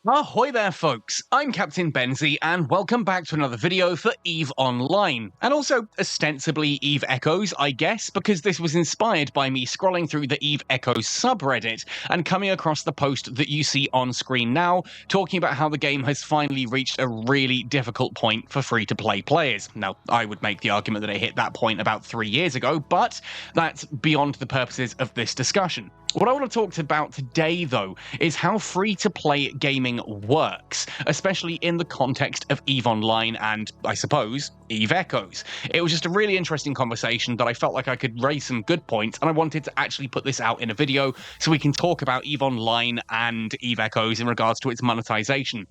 Ahoy there, folks! I'm Captain Benzie, and welcome back to another video for EVE Online. And also, ostensibly, EVE Echoes, I guess, because this was inspired by me scrolling through the EVE Echoes subreddit and coming across the post that you see on screen now, talking about how the game has finally reached a really difficult point for free-to-play players. Now, I would make the argument that it hit that point about 3 years ago, but that's beyond the purposes of this discussion. What I want to talk about today, though, is how free-to-play gaming works, especially in the context of EVE Online and, I suppose, EVE Echoes. It was just a really interesting conversation that I felt like I could raise some good points, and I wanted to actually put this out in a video so we can talk about EVE Online and EVE Echoes in regards to its monetization.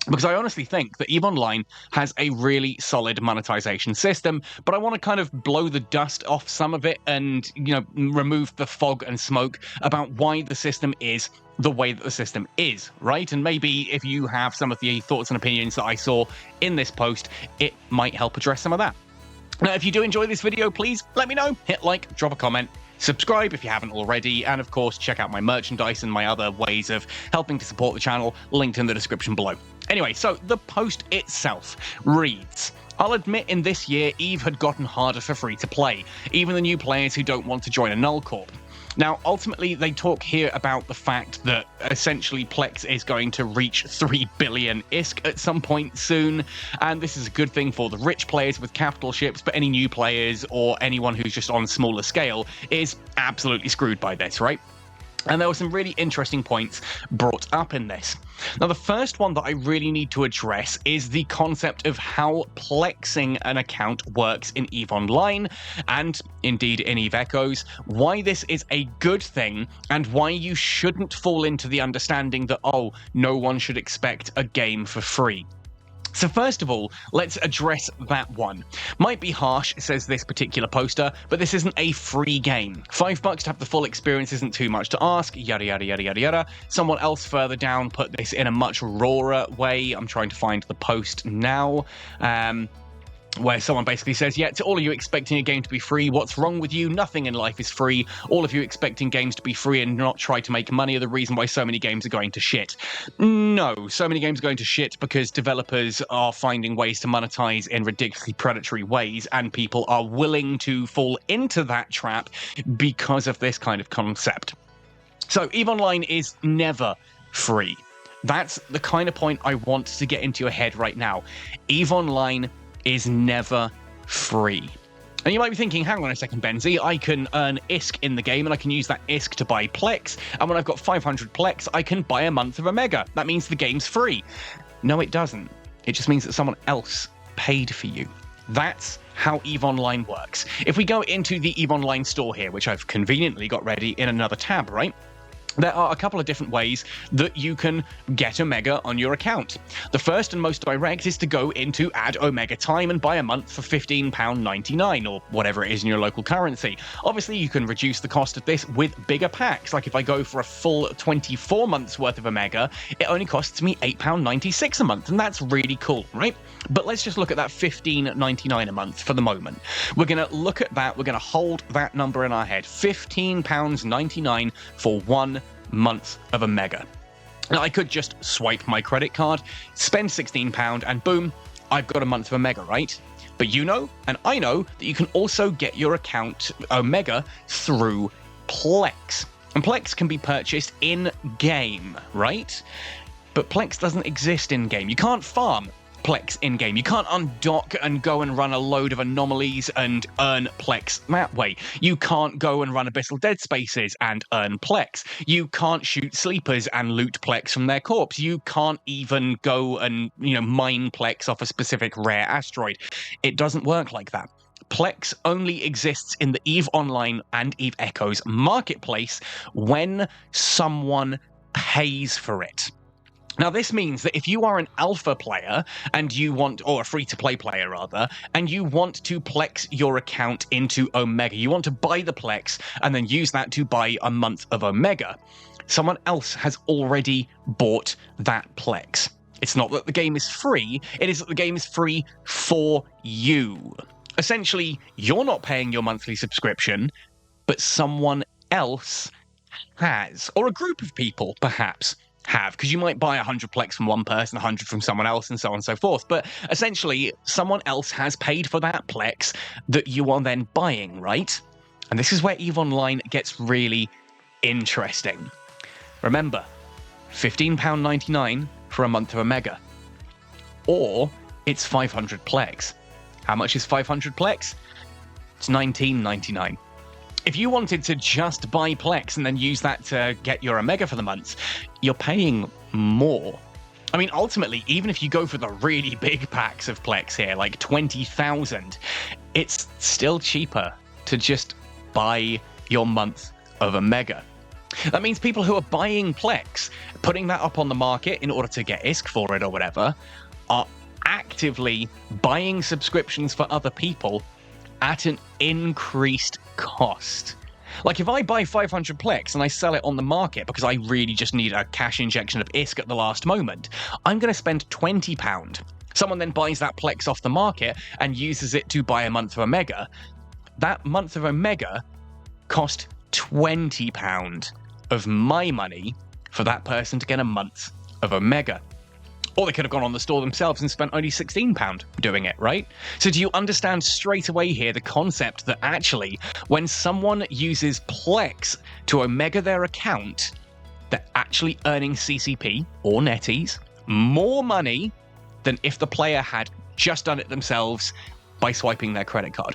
Because I honestly think that EVE Online has a really solid monetization system, but I want to kind of blow the dust off some of it and, remove the fog and smoke about why the system is the way that the system is, right? And maybe if you have some of the thoughts and opinions that I saw in this post, it might help address some of that. Now, if you do enjoy this video, please let me know. Hit like, drop a comment, subscribe if you haven't already, and of course, check out my merchandise and my other ways of helping to support the channel, linked in the description below. Anyway, so the post itself reads, I'll admit in this year, EVE had gotten harder for free to play, even the new players who don't want to join a null corp. Now, ultimately, they talk here about the fact that essentially PLEX is going to reach 3 billion ISK at some point soon, and this is a good thing for the rich players with capital ships, but any new players or anyone who's just on a smaller scale is absolutely screwed by this, right? And there were some really interesting points brought up in this. Now, the first one that I really need to address is the concept of how plexing an account works in EVE Online, and indeed in EVE Echoes, why this is a good thing, and why you shouldn't fall into the understanding that, oh, no one should expect a game for free. So first of all, let's address that one. Might be harsh, says this particular poster, but this isn't a free game. $5 to have the full experience isn't too much to ask, yada yada yada yada yada. Someone else further down put this in a much rawer way. I'm trying to find the post now. Where someone basically says, yeah, to all of you expecting a game to be free, what's wrong with you? Nothing in life is free. All of you expecting games to be free and not try to make money are the reason why so many games are going to shit. No, so many games are going to shit because developers are finding ways to monetize in ridiculously predatory ways, and people are willing to fall into that trap because of this kind of concept. So EVE Online is never free. That's the kind of point I want to get into your head right now. EVE Online is never free. And you might be thinking, hang on a second, Benzie, I can earn ISK in the game and I can use that ISK to buy PLEX, and when I've got 500 PLEX, I can buy a month of Omega. That means the game's free. No, it doesn't. It just means that someone else paid for you. That's how EVE Online works. If we go into the EVE Online store here, which I've conveniently got ready in another tab, right? There are a couple of different ways that you can get Omega on your account. The first and most direct is to go into Add Omega Time and buy a month for £15.99 or whatever it is in your local currency. Obviously, you can reduce the cost of this with bigger packs. Like if I go for a full 24 months worth of Omega, it only costs me £8.96 a month, and that's really cool, right? But let's just look at that £15.99 a month for the moment. We're going to look at that. We're going to hold that number in our head. £15.99 for 1 month of Omega. Now, I could just swipe my credit card, spend £16, and boom, I've got a month of Omega, right? But you know, and I know, that you can also get your account Omega through PLEX. And PLEX can be purchased in-game, right? But PLEX doesn't exist in-game. You can't farm PLEX in-game. You can't undock and go and run a load of anomalies and earn PLEX that way. You can't go and run Abyssal Dead Spaces and earn PLEX. You can't shoot sleepers and loot PLEX from their corpse. You can't even go and, mine PLEX off a specific rare asteroid. It doesn't work like that. PLEX only exists in the EVE Online and EVE Echoes marketplace when someone pays for it. Now, this means that if you are an alpha player and you want, or a free-to-play player rather, and you want to PLEX your account into Omega, you want to buy the PLEX and then use that to buy a month of Omega, someone else has already bought that PLEX. It's not that the game is free, it is that the game is free for you. Essentially, you're not paying your monthly subscription, but someone else has, or a group of people, perhaps, have, because you might buy 100 Plex from one person, 100 from someone else, and so on and so forth. But essentially, someone else has paid for that Plex that you are then buying, right? And this is where EVE Online gets really interesting. Remember, £15.99 for a month of a mega. Or it's 500 Plex. How much is 500 Plex? It's $19.99. If you wanted to just buy Plex and then use that to get your Omega for the month, you're paying more. I mean, ultimately, even if you go for the really big packs of Plex here, like 20,000, it's still cheaper to just buy your month of Omega. That means people who are buying Plex, putting that up on the market in order to get ISK for it or whatever, are actively buying subscriptions for other people at an increased cost. Like if I buy 500 Plex and I sell it on the market because I really just need a cash injection of ISK at the last moment, I'm going to spend £20. Someone then buys that Plex off the market and uses it to buy a month of Omega. That month of Omega cost £20 of my money for that person to get a month of Omega. Or they could have gone on the store themselves and spent only £16 doing it, right? So do you understand straight away here the concept that actually, when someone uses Plex to Omega their account, they're actually earning CCP, or netties, more money than if the player had just done it themselves by swiping their credit card.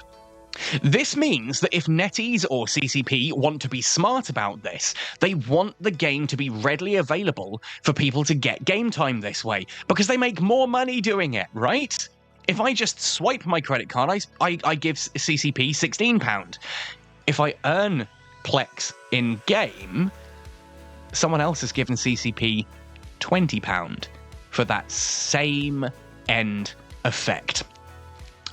This means that if netties or CCP want to be smart about this, they want the game to be readily available for people to get game time this way, because they make more money doing it, right? If I just swipe my credit card, I give CCP £16. If I earn Plex in-game, someone else has given CCP £20 for that same end effect.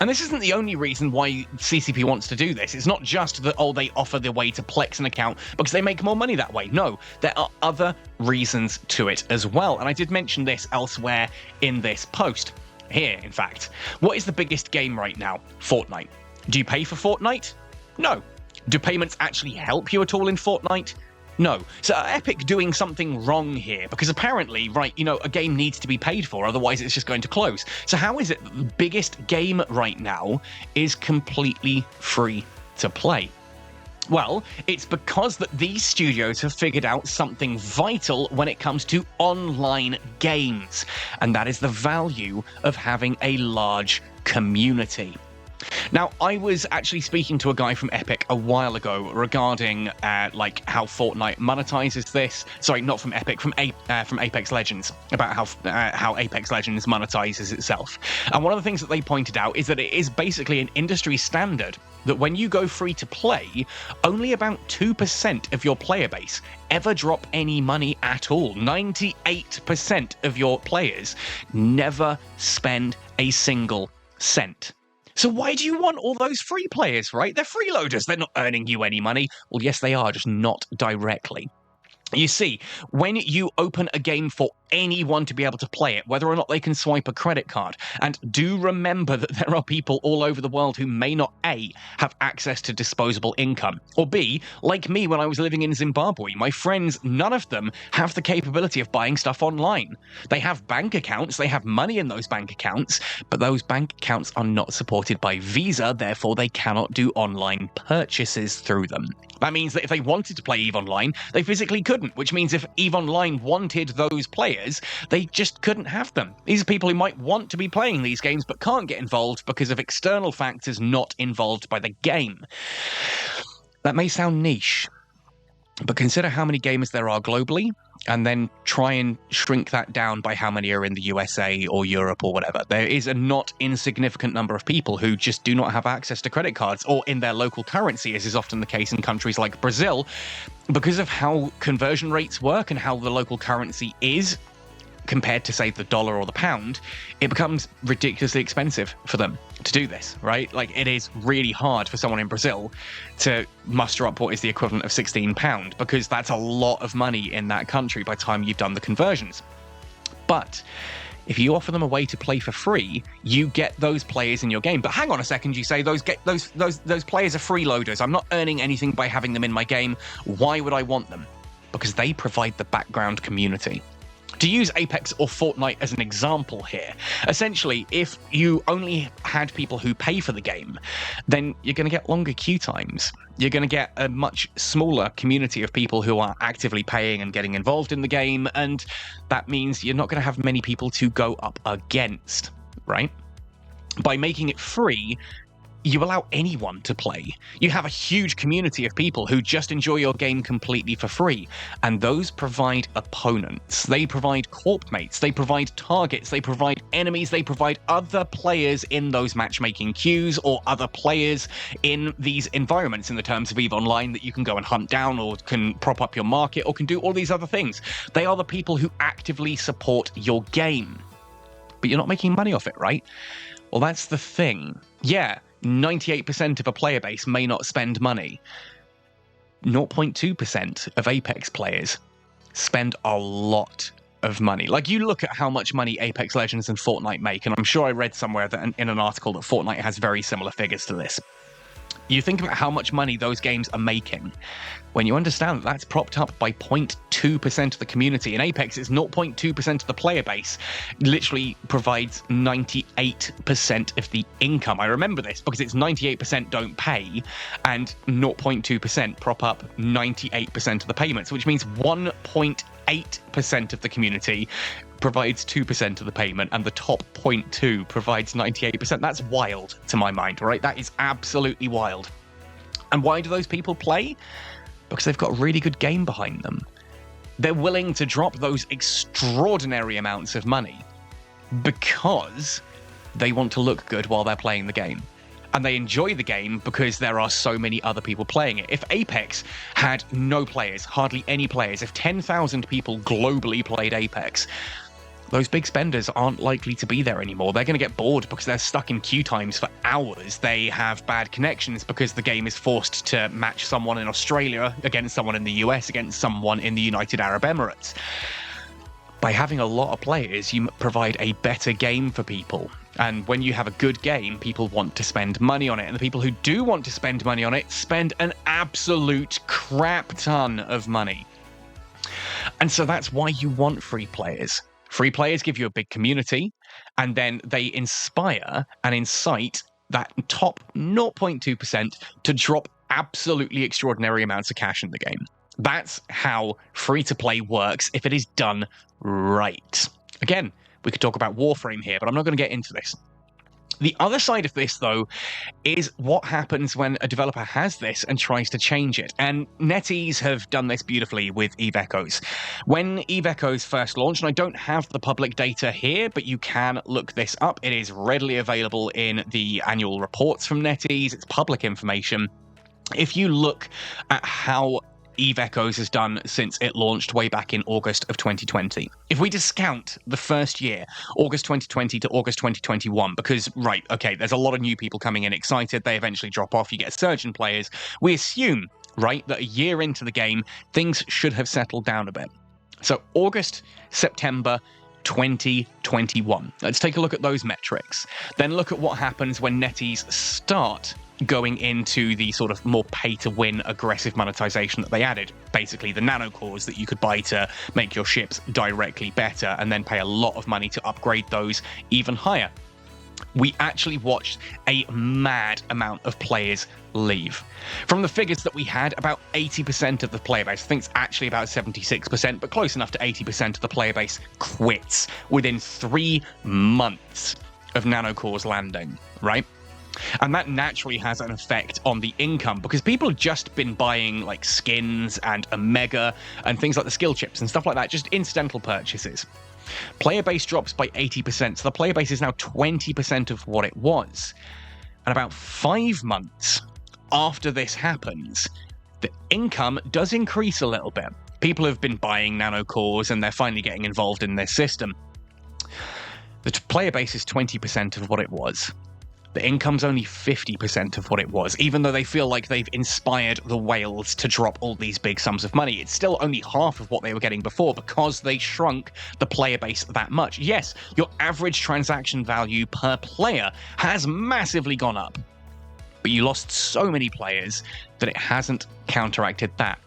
And this isn't the only reason why CCP wants to do this. It's not just that, oh, they offer the way to Plex an account because they make more money that way. No, there are other reasons to it as well. And I did mention this elsewhere in this post. Here, in fact. What is the biggest game right now? Fortnite. Do you pay for Fortnite? No. Do payments actually help you at all in Fortnite? No. So are Epic doing something wrong here? Because apparently, right, you know, a game needs to be paid for, otherwise it's just going to close. So how is it that the biggest game right now is completely free to play? Well, it's because that these studios have figured out something vital when it comes to online games, and that is the value of having a large community. Now, I was actually speaking to a guy from Epic a while ago regarding like how Fortnite monetizes this. Sorry, not from Epic, from Apex Legends, about how Apex Legends monetizes itself. And one of the things that they pointed out is that it is basically an industry standard that when you go free to play, only about 2% of your player base ever drop any money at all. 98% of your players never spend a single cent. So why do you want all those free players, right? They're freeloaders. They're not earning you any money. Well, yes, they are, just not directly. You see, when you open a game for anyone to be able to play it, whether or not they can swipe a credit card, and do remember that there are people all over the world who may not A, have access to disposable income, or B, like me when I was living in Zimbabwe, my friends, none of them have the capability of buying stuff online. They have bank accounts, they have money in those bank accounts, but those bank accounts are not supported by Visa, therefore they cannot do online purchases through them. That means that if they wanted to play EVE Online, they physically couldn't, which means if EVE Online wanted those players, they just couldn't have them. These are people who might want to be playing these games but can't get involved because of external factors not involved by the game. That may sound niche, but consider how many gamers there are globally, and then try and shrink that down by how many are in the USA or Europe or whatever. There is a not insignificant number of people who just do not have access to credit cards, or in their local currency, as is often the case in countries like Brazil, because of how conversion rates work and how the local currency is compared to, say, the dollar or the pound. It becomes ridiculously expensive for them to do this, right? Like, it is really hard for someone in Brazil to muster up what is the equivalent of £16, because that's a lot of money in that country by the time you've done the conversions. But if you offer them a way to play for free, you get those players in your game. But hang on a second, you say, those players are freeloaders. I'm not earning anything by having them in my game. Why would I want them? Because they provide the background community. To use Apex or Fortnite as an example here, essentially, if you only had people who pay for the game, then you're going to get longer queue times. You're going to get a much smaller community of people who are actively paying and getting involved in the game, and that means you're not going to have many people to go up against, right? By making it free, you allow anyone to play. You have a huge community of people who just enjoy your game completely for free, and those provide opponents. They provide corp mates, they provide targets, they provide enemies, they provide other players in those matchmaking queues or other players in these environments in the terms of EVE Online that you can go and hunt down or can prop up your market or can do all these other things. They are the people who actively support your game. But you're not making money off it, right? Well, that's the thing. Yeah, 98% of a player base may not spend money. 0.2% of Apex players spend a lot of money. Like, you look at how much money Apex Legends and Fortnite make, and I'm sure I read somewhere that in an article that Fortnite has very similar figures to this. You think about how much money those games are making. When you understand that that's propped up by 0.2% of the community, and Apex is 0.2% of the player base, literally provides 98% of the income. I remember this because it's 98% don't pay, and 0.2% prop up 98% of the payments, which means 1.8% of the community provides 2% of the payment, and the top 0.2 provides 98%. That's wild to my mind, right? That is absolutely wild. And why do those people play? Because they've got a really good game behind them. They're willing to drop those extraordinary amounts of money because they want to look good while they're playing the game. And they enjoy the game because there are so many other people playing it. If Apex had no players, hardly any players, if 10,000 people globally played Apex, those big spenders aren't likely to be there anymore. They're going to get bored because they're stuck in queue times for hours. They have bad connections because the game is forced to match someone in Australia against someone in the US, against someone in the United Arab Emirates. By having a lot of players, you provide a better game for people. And when you have a good game, people want to spend money on it. And the people who do want to spend money on it spend an absolute crap ton of money. And so that's why you want free players. Free players give you a big community, and then they inspire and incite that top 0.2% to drop absolutely extraordinary amounts of cash in the game. That's how free-to-play works if it is done right. Again, we could talk about Warframe here, but I'm not going to get into this. The other side of this, though, is what happens when a developer has this and tries to change it. And NetEase have done this beautifully with EVE Echoes. When EVE Echoes first launched, and I don't have the public data here, but you can look this up. It is readily available in the annual reports from NetEase. It's public information. If you look at how EVE Echoes has done since it launched way back in August of 2020. If we discount the first year, August 2020 to August 2021, because, right, okay, there's a lot of new people coming in excited, they eventually drop off, you get a surge in players, we assume, right, that a year into the game, things should have settled down a bit. So August, September 2021. Let's take a look at those metrics. Then look at what happens when NetEase start going into the sort of more pay-to-win aggressive monetization that they added. Basically, the nanocores that you could buy to make your ships directly better and then pay a lot of money to upgrade those even higher. We actually watched a mad amount of players leave. From the figures that we had, about 80% of the player base, I think it's actually about 76%, but close enough to 80% of the player base quits within 3 months of nanocores landing, right? And that naturally has an effect on the income because people have just been buying like skins and Omega and things like the skill chips and stuff like that, just incidental purchases. Player base drops by 80%, so the player base is now 20% of what it was. And about 5 months after this happens, the income does increase a little bit. People have been buying nanocores and they're finally getting involved in this system. The player base is 20% of what it was. The income's only 50% of what it was. Even though they feel like they've inspired the whales to drop all these big sums of money, it's still only half of what they were getting before because they shrunk the player base that much. Yes, your average transaction value per player has massively gone up, but you lost so many players that it hasn't counteracted that.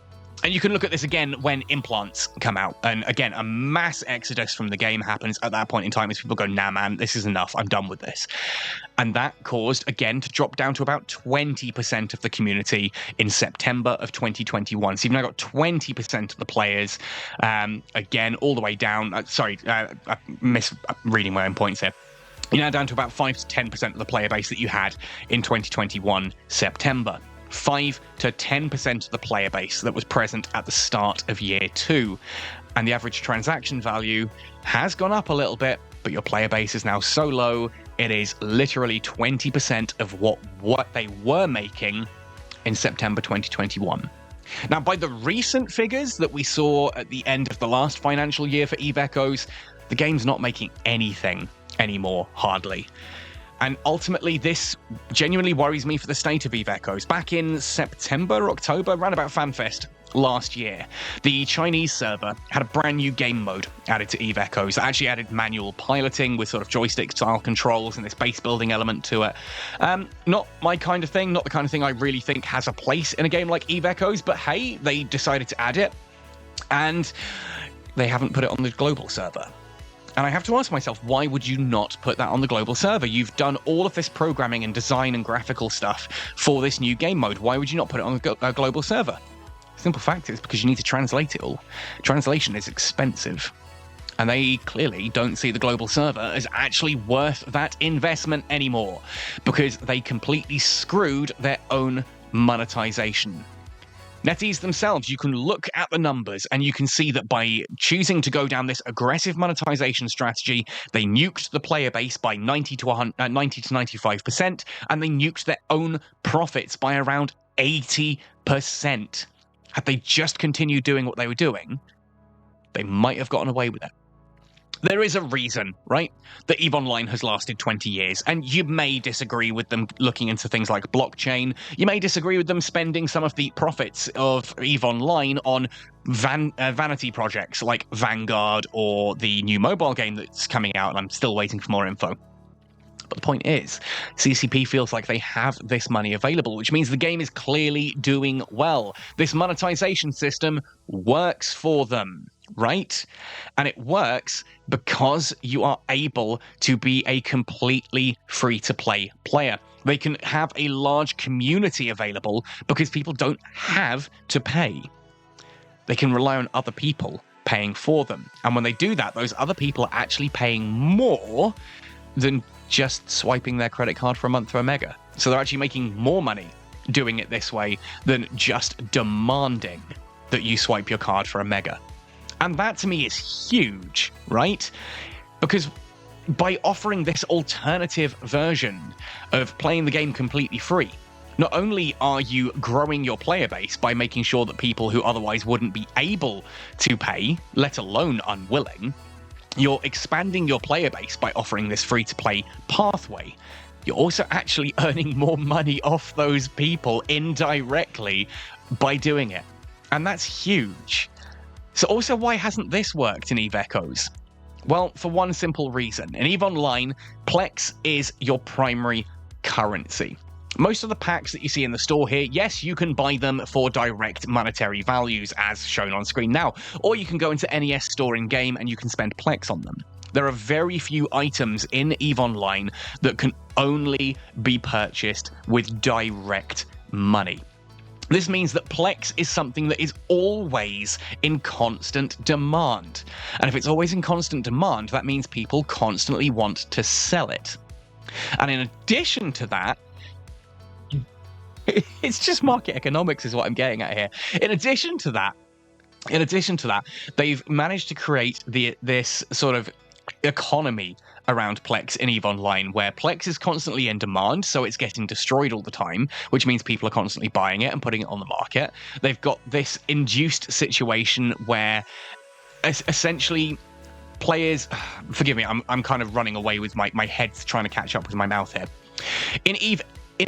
And you can look at this again when implants come out. And again, a mass exodus from the game happens at that point in time as people go, nah, man, this is enough. I'm done with this. And that caused, again, to drop down to about 20% of the community in September of 2021. So you've now got 20% of the players, again, all the way down. I'm misreading my own points here. You're now down to about 5 to 10% of the player base that you had in 2021 September. 5 to 10% of the player base that was present at the start of year 2. And the average transaction value has gone up a little bit, but your player base is now so low, it is literally 20% of what they were making in September 2021. Now, by the recent figures that we saw at the end of the last financial year for EVE Echoes, the game's not making anything anymore, hardly. And ultimately, this genuinely worries me for the state of EVE Echoes. Back in September, October, around about FanFest last year, the Chinese server had a brand new game mode added to EVE Echoes that actually added manual piloting with sort of joystick-style controls and this base-building element to it. Not my kind of thing, not the kind of thing I really think has a place in a game like EVE Echoes, but hey, they decided to add it, and they haven't put it on the global server. And I have to ask myself, why would you not put that on the global server? You've done all of this programming and design and graphical stuff for this new game mode. Why would you not put it on a global server? Simple fact is because you need to translate it all. Translation is expensive. And they clearly don't see the global server as actually worth that investment anymore, because they completely screwed their own monetization. NetEase themselves, you can look at the numbers and you can see that by choosing to go down this aggressive monetization strategy, they nuked the player base by 90 to 95%, and they nuked their own profits by around 80%. Had they just continued doing what they were doing, they might have gotten away with it. There is a reason, right, that EVE Online has lasted 20 years, and you may disagree with them looking into things like blockchain. You may disagree with them spending some of the profits of EVE Online on vanity projects like Vanguard or the new mobile game that's coming out, and I'm still waiting for more info. But the point is, CCP feels like they have this money available, which means the game is clearly doing well. This monetization system works for them, right? And it works because you are able to be a completely free-to-play player. They can have a large community available because people don't have to pay. They can rely on other people paying for them. And when they do that, those other people are actually paying more than just swiping their credit card for a month for a mega. So they're actually making more money doing it this way than just demanding that you swipe your card for a mega. And that to me is huge, right? Because by offering this alternative version of playing the game completely free, not only are you growing your player base by making sure that people who otherwise wouldn't be able to pay, let alone unwilling, you're expanding your player base by offering this free-to-play pathway. You're also actually earning more money off those people indirectly by doing it. And that's huge. So also, why hasn't this worked in EVE Echoes? Well, for one simple reason. In EVE Online, PLEX is your primary currency. Most of the packs that you see in the store here, yes, you can buy them for direct monetary values as shown on screen now, or you can go into NES store in-game and you can spend PLEX on them. There are very few items in EVE Online that can only be purchased with direct money. This means that PLEX is something that is always in constant demand. And if it's always in constant demand, that means people constantly want to sell it. And in addition to that, it's just market economics is what I'm getting at here. In addition to that, they've managed to create this sort of economy around PLEX in EVE Online, where PLEX is constantly in demand, so it's getting destroyed all the time, which means people are constantly buying it and putting it on the market. They've got this induced situation where essentially players... Forgive me, I'm kind of running away with my head's trying to catch up with my mouth here. In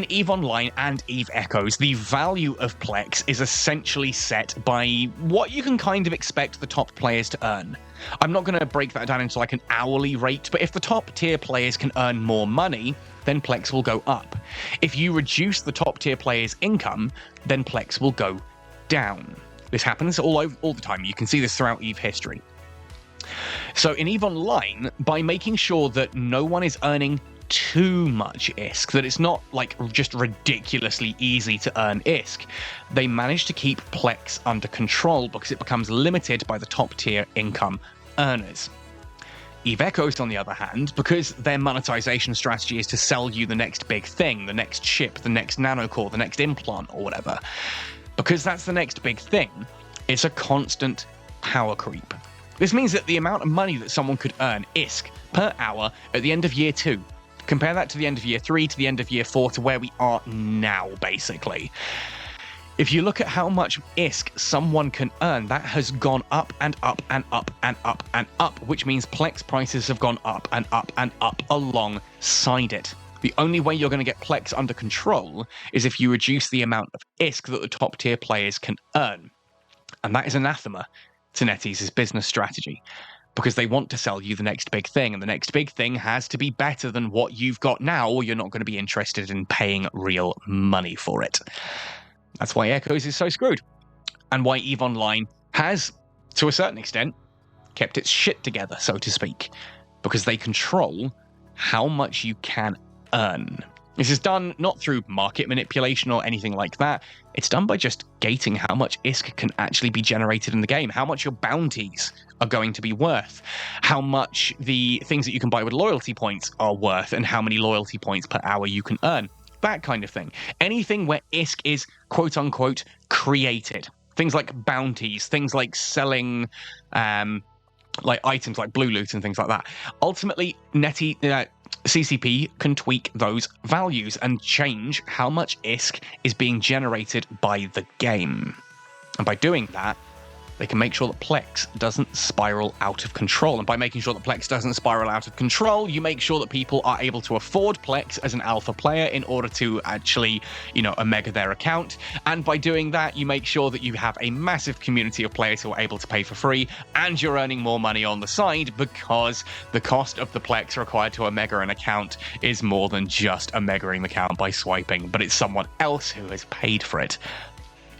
EVE Online and EVE Echoes, the value of PLEX is essentially set by what you can kind of expect the top players to earn. I'm not going to break that down into like an hourly rate, but if the top tier players can earn more money, then PLEX will go up. If you reduce the top tier players' income, then PLEX will go down. This happens all the time. You can see this throughout EVE history. So in EVE Online, by making sure that no one is earning too much ISK, that it's not like just ridiculously easy to earn ISK, they manage to keep PLEX under control because it becomes limited by the top tier income earners. EVE Echoes, on the other hand, because their monetization strategy is to sell you the next big thing, the next chip, the next nanocore, the next implant, or whatever, because that's the next big thing, it's a constant power creep. This means that the amount of money that someone could earn, ISK, per hour at the end of year 2, compare that to the end of year 3, to the end of year 4, to where we are now, basically. If you look at how much ISK someone can earn, that has gone up and up and up and up and up, which means PLEX prices have gone up and up and up alongside it. The only way you're going to get PLEX under control is if you reduce the amount of ISK that the top tier players can earn. And that is anathema to NetEase's business strategy, because they want to sell you the next big thing, and the next big thing has to be better than what you've got now, or you're not going to be interested in paying real money for it. That's why Echoes is so screwed, and why EVE Online has, to a certain extent, kept its shit together, so to speak, because they control how much you can earn. This is done not through market manipulation or anything like that. It's done by just gating how much ISK can actually be generated in the game, how much your bounties are going to be worth, how much the things that you can buy with loyalty points are worth, and how many loyalty points per hour you can earn. That kind of thing. Anything where ISK is quote-unquote created. Things like bounties, things like selling like items like blue loot and things like that. Ultimately, CCP can tweak those values and change how much ISK is being generated by the game. And by doing that, they can make sure that PLEX doesn't spiral out of control. And by making sure that PLEX doesn't spiral out of control, you make sure that people are able to afford PLEX as an alpha player in order to actually, omega their account. And by doing that, you make sure that you have a massive community of players who are able to pay for free, and you're earning more money on the side because the cost of the PLEX required to omega an account is more than just omegaing the account by swiping, but it's someone else who has paid for it.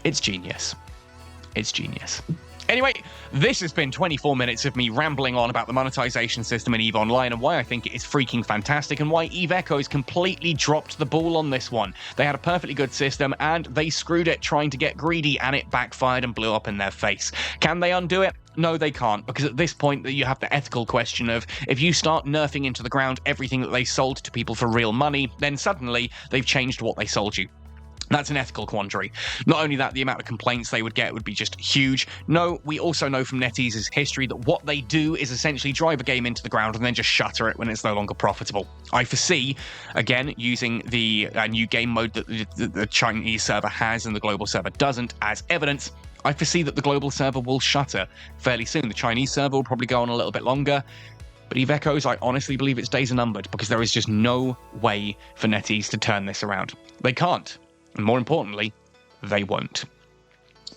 It's genius. It's genius. Anyway, this has been 24 minutes of me rambling on about the monetization system in EVE Online and why I think it is freaking fantastic, and why EVE Echoes completely dropped the ball on this one. They had a perfectly good system and they screwed it trying to get greedy, and it backfired and blew up in their face. Can they undo it? No, they can't, because at this point you have the ethical question of, if you start nerfing into the ground everything that they sold to people for real money, then suddenly they've changed what they sold you. That's an ethical quandary. Not only that, the amount of complaints they would get would be just huge. No, we also know from NetEase's history that what they do is essentially drive a game into the ground and then just shutter it when it's no longer profitable. I foresee, again, using the new game mode that the Chinese server has and the global server doesn't as evidence, I foresee that the global server will shutter fairly soon. The Chinese server will probably go on a little bit longer. But EVE Echoes, I honestly believe its days are numbered, because there is just no way for NetEase to turn this around. They can't. And more importantly, they won't.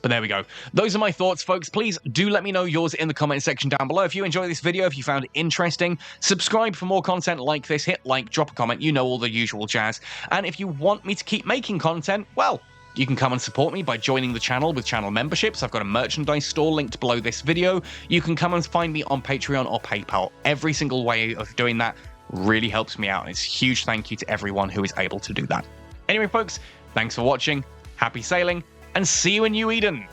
But there we go. Those are my thoughts, folks. Please do let me know yours in the comment section down below. If you enjoyed this video, if you found it interesting, subscribe for more content like this. Hit like, drop a comment, all the usual jazz. And if you want me to keep making content, well, you can come and support me by joining the channel with channel memberships. I've got a merchandise store linked below this video. You can come and find me on Patreon or PayPal. Every single way of doing that really helps me out, and it's a huge thank you to everyone who is able to do that. Anyway, folks, thanks for watching, happy sailing, and see you in New Eden!